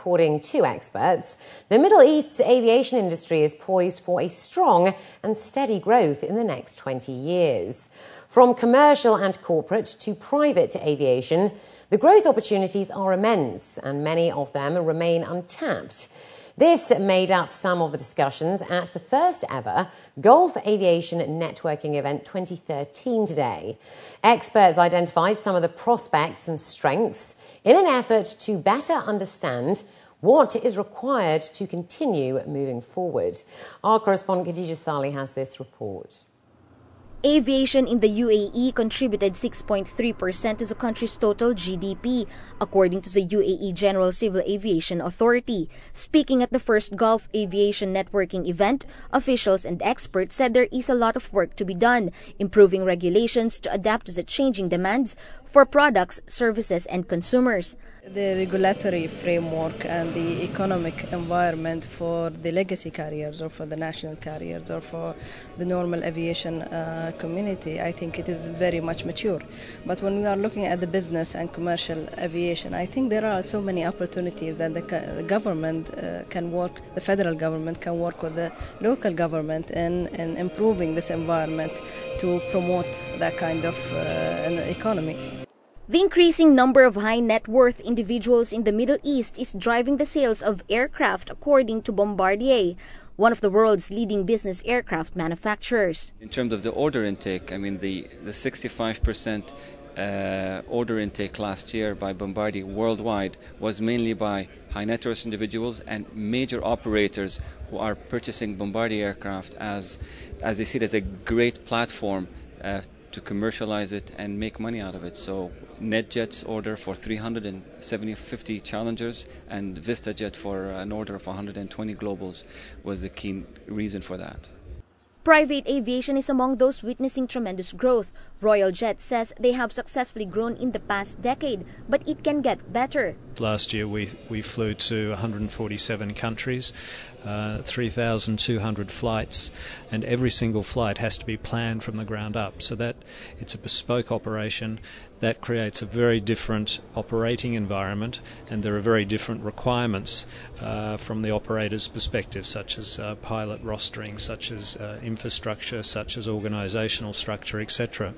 According to experts, the Middle East's aviation industry is poised for a strong and steady growth in the next 20 years. From commercial and corporate to private aviation, the growth opportunities are immense, and many of them remain untapped. This made up some of the discussions at the first ever Gulf Aviation Networking Event 2013 today. Experts identified some of the prospects and strengths in an effort to better understand what is required to continue moving forward. Our correspondent Khadija Salih has this report. Aviation in the UAE contributed 6.3% to the country's total GDP, according to the UAE General Civil Aviation Authority. Speaking at the first Gulf Aviation Networking Event, officials and experts said there is a lot of work to be done, improving regulations to adapt to the changing demands for products, services, and consumers. The regulatory framework and the economic environment for the legacy carriers or for the national carriers or for the normal aviation community, I think it is very much mature. But when we are looking at the business and commercial aviation, I think there are so many opportunities that the government can work, the federal government can work with the local government in improving this environment to promote that kind of an economy. The increasing number of high net worth individuals in the Middle East is driving the sales of aircraft, according to Bombardier, one of the world's leading business aircraft manufacturers. In terms of the order intake, I mean the 65% order intake last year by Bombardier worldwide was mainly by high net worth individuals and major operators who are purchasing Bombardier aircraft as they see it as a great platform to commercialize it and make money out of it. So NetJet's order for 350 Challengers and VistaJet for an order of 120 Globals was the key reason for that. Private aviation is among those witnessing tremendous growth. Royal Jet says they have successfully grown in the past decade, but it can get better. Last year we flew to 147 countries, 3,200 flights, and every single flight has to be planned from the ground up. So that it's a bespoke operation that creates a very different operating environment, and there are very different requirements from the operator's perspective, such as pilot rostering, such as infrastructure, such as organisational structure, etc.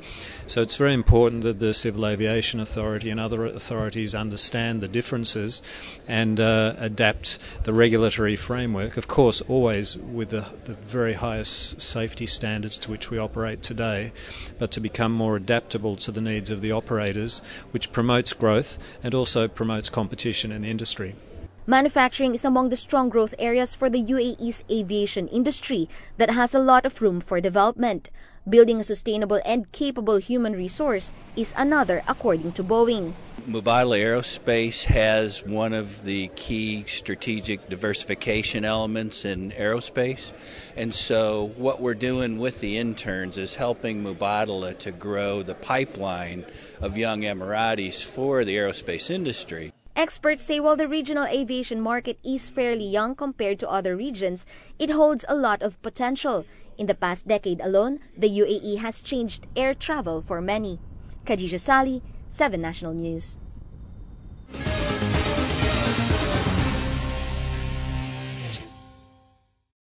So it's very important that the Civil Aviation Authority and other authorities understand the differences and adapt the regulatory framework, of course always with the very highest safety standards to which we operate today, but to become more adaptable to the needs of the operators, which promotes growth and also promotes competition in the industry. Manufacturing is among the strong growth areas for the UAE's aviation industry that has a lot of room for development. Building a sustainable and capable human resource is another, according to Boeing. Mubadala Aerospace has one of the key strategic diversification elements in aerospace, and so what we're doing with the interns is helping Mubadala to grow the pipeline of young Emiratis for the aerospace industry. Experts say while the regional aviation market is fairly young compared to other regions, it holds a lot of potential. In the past decade alone, the UAE has changed air travel for many. Khadija Salih, 7 National News.